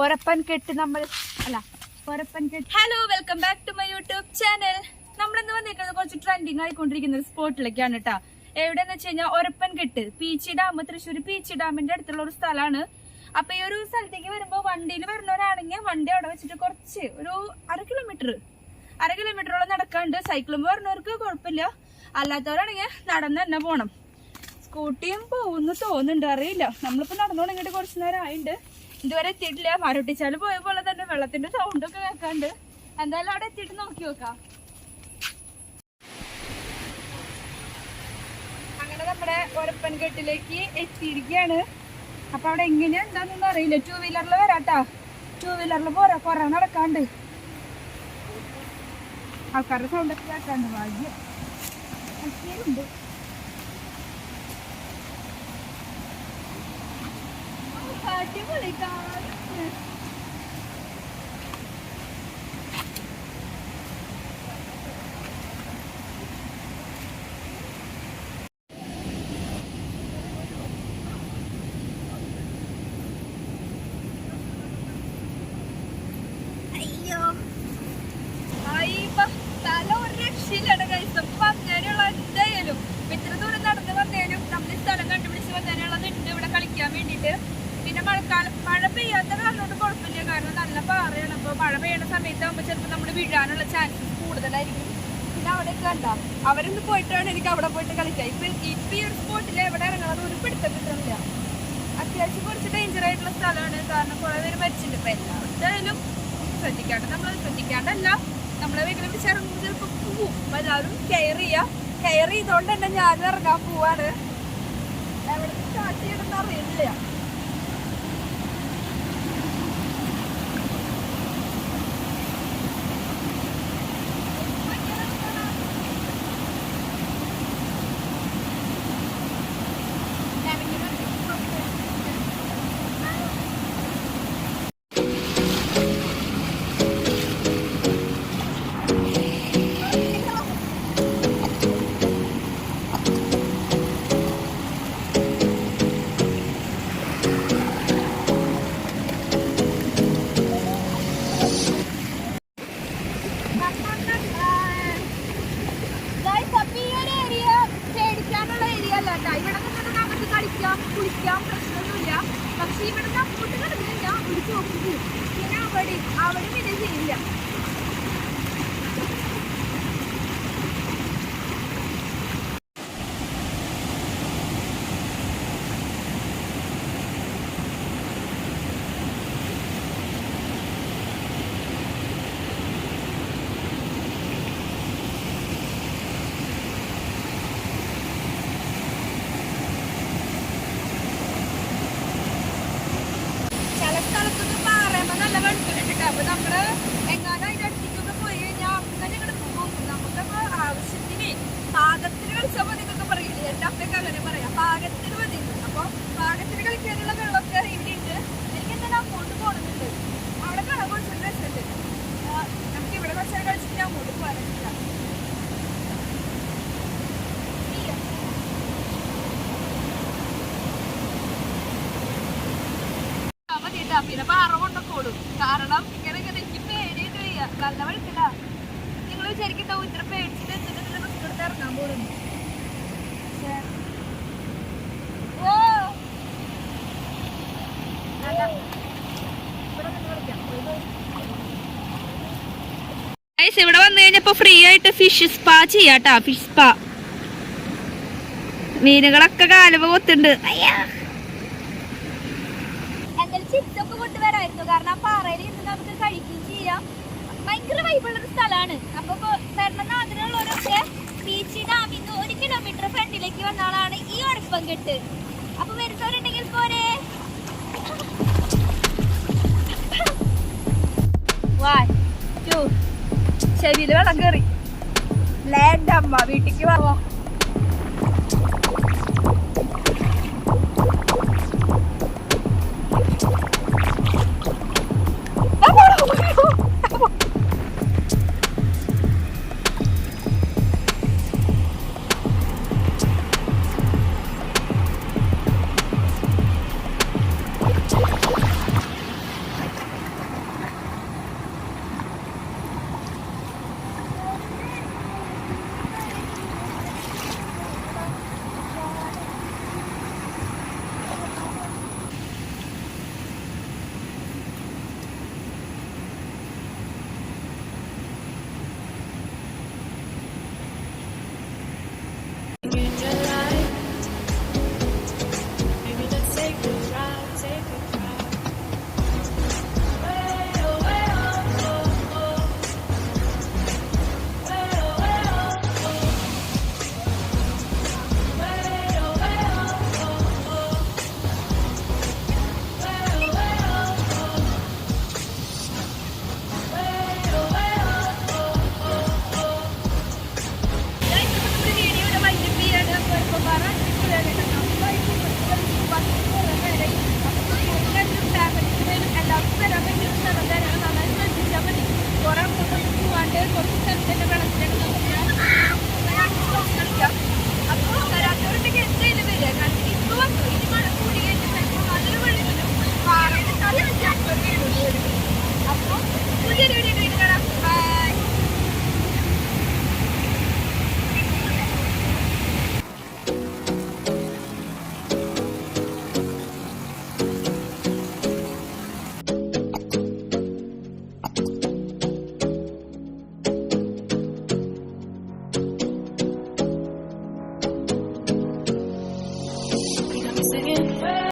ഒരപ്പൻ കെട്ട് നമ്മൾ അല്ല ഒരപ്പൻ കെട്ട്. Hello, welcome back to my YouTube channel. നമ്മളെന്ന് വന്നിരിക്കുന്നത് കുറച്ച് ട്രെൻഡിങ് ആയിക്കൊണ്ടിരിക്കുന്ന ഒരു സ്പോട്ടിലേക്കാണ് കേട്ടാ. എവിടെന്ന് വെച്ച് കഴിഞ്ഞാൽ ഒരപ്പൻ കെട്ട്, പീച്ചി ഡാം, തൃശ്ശൂർ പീച്ചി ഡാമിന്റെ അടുത്തുള്ള ഒരു സ്ഥലമാണ്. അപ്പൊ ഈ ഒരു സ്ഥലത്തേക്ക് വരുമ്പോ വണ്ടിയിൽ വരുന്നവരാണെങ്കിൽ വണ്ടി അവിടെ വെച്ചിട്ട് കുറച്ച് ഒരു അര കിലോമീറ്ററോളം നടക്കാണ്ട്. സൈക്കിളും വരുന്നവർക്ക് കുഴപ്പമില്ല, അല്ലാത്തവരാണെങ്കിൽ നടന്ന് തന്നെ പോണം. സ്കൂട്ടിയും പോകുന്നു തോന്നുന്നുണ്ട്, അറിയില്ല. നമ്മളിപ്പോ നടന്നു തുടങ്ങിയിട്ട് കുറച്ചു നേരം ആയിണ്ട്, ഇതുവരെ എത്തിയിട്ടില്ല. മരൊട്ടിച്ചാല് പോയ പോലെ തന്നെ വെള്ളത്തിന്റെ സൗണ്ട് ഒക്കെ കേൾക്കാണ്ട്. എന്തായാലും അവിടെ എത്തിയിട്ട് നോക്കി നോക്കാം. അങ്ങനെ നമ്മുടെ ഒരപ്പൻ കെട്ടിലേക്ക് എത്തിയിരിക്കുകയാണ്. അപ്പൊ അവിടെ എങ്ങനെയാ എന്താന്നൊന്നും അറിയില്ല. 2 വീലറിൽ വരാട്ടാ, 2 വീലറിൽ പോരാ, കുറെ നടക്കാണ്ട്. ആൾക്കാരുടെ സൗണ്ട് ഒക്കെ കേൾക്കാണ്ട്. ഭാഗ്യം ഉണ്ട്. അടിപൊളി കാണാൻ. അയ്യോ തല ഒരു രക്ഷയിലാണ് കഴിച്ചത്. അങ്ങനെയുള്ള എന്തായാലും ഇത്ര ദൂരം നടന്ന് വന്നേലും നമ്മൾ ഈ സ്ഥലം കണ്ടുപിടിച്ച് വന്നതിനുള്ളതുണ്ട് ഇവിടെ കളിക്കാൻ വേണ്ടിയിട്ട്. പിന്നെ മഴ പെയ്യാത്ത കാരണം കൊണ്ട് കുഴപ്പമില്ല, കാരണം നല്ല പാറയാണ്. അപ്പോൾ മഴ പെയ്യുന്ന സമയത്താകുമ്പോൾ ചിലപ്പോൾ നമ്മൾ വീഴാനുള്ള ചാൻസസ് കൂടുതലായിരിക്കും. പിന്നെ അവിടെയൊക്കെ കണ്ടാ അവരൊന്ന് പോയിട്ടാണ് എനിക്ക് അവിടെ പോയിട്ട് കളിക്കാം. ഇപ്പൊ ഈ ഒരു സ്പോട്ടിൽ എവിടെ ഇറങ്ങുന്നത് ഒരു പിടുത്തം കിട്ടുന്നില്ല. അത്യാവശ്യം കുറച്ച് ഡേഞ്ചർ ആയിട്ടുള്ള സ്ഥലമാണ്, കാരണം കുറെ പേര് മരിച്ചിട്ടുണ്ട്. ഇപ്പൊ എല്ലാവരും ശ്രദ്ധിക്കാണ്ടല്ല നമ്മളെ വീട്ടിൽ പിടിച്ചിറങ്ങുമ്പോൾ ചിലപ്പോൾ പോവും. അപ്പൊ എല്ലാവരും കെയർ ചെയ്തോണ്ട് തന്നെ ഞാനും ഇറങ്ങാൻ പോവാണ്. എവിടെ സ്റ്റാർട്ട് ചെയ്യണമെന്ന് അറിയില്ല. കുളിക്കാം, പ്രശ്നമൊന്നുമില്ല. പക്ഷെ ഇവിടെ അങ്ങോട്ട് കിടന്നില്ല, ഒരു ചോക്ക് പോകും. പിന്നെ അവിടെ പിന്നെ ചെയ്യില്ല. അപ്പൊ നമ്മള് എങ്ങാനും അതിന്റെ അടുത്തേക്കൊക്കെ പോയി കഴിഞ്ഞാൽ അങ്ങനെ ഇങ്ങോട്ട് പോകും. നമുക്കപ്പോ ആവശ്യത്തിന് പാകത്തിന് കളിച്ചാൽ മതി എന്നൊക്കെ പറയില്ലേ, എന്റെ അപ്പയൊക്കെ അങ്ങനെ പറയാം, പാകത്തിന് മതി. അപ്പൊ പാകത്തിന് കളിക്കാനുള്ള വെള്ളമൊക്കെ ഇവിടെ ഉണ്ട്. എനിക്ക് എന്തായാലും അങ്ങോട്ട് പോകണമെന്നുണ്ട്. അവിടെ കാണാൻ കുറച്ച് രസമുണ്ട്. നമുക്ക് ഇവിടെ കുറച്ച് കളിച്ചിട്ട് അങ്ങോട്ട് പോകാനില്ല. മതിട്ടാ, പിന്നെ പാറ കൊണ്ടൊക്കെ ഓടും. കാരണം ഇങ്ങനെ എനിക്ക് പേടിയൊക്കെ വയ്യ, നല്ല വഴിക്കില്ല. നിങ്ങൾ വിചാരിക്കണ്ടാവും ഇത്ര പേടിച്ചിട്ട് എന്തിനാ റിസ്ക് എടുത്ത് ഇറങ്ങാൻ പോകുന്നു. ഇവിടെ വന്നു കഴിഞ്ഞപ്പോ ഫ്രീ ആയിട്ട് ഫിഷ് സ്പാ ചെയ്യാട്ടാ. ഫിഷ് സ്പാ മീനുകളൊക്കെ കാലുവ കൊത്തുണ്ട്. ചിപ്സൊക്കെ കൊണ്ടുവരായിരുന്നു, കാരണം ആ പാറയിൽ നിന്ന് നമുക്ക് കഴിക്കുകയും ചെയ്യാം. ഭയങ്കര വൈബുള്ളൊരു സ്ഥലമാണ്. അപ്പൊ വരണം അതിനുള്ളവരൊക്കെ പീച്ചി ഡാമിൽ നിന്ന് 1 കിലോമീറ്റർ ഫ്രണ്ടിലേക്ക് വന്ന ആളാണ് ഈ ഒരപ്പൻ കെട്ട്. അപ്പൊ വരുന്നവരുണ്ടെങ്കിൽ പോരെ. ചെവിയില് വെള്ളം കയറി. ലാൻഡ് അമ്മ വീട്ടിക്ക് പോവാ.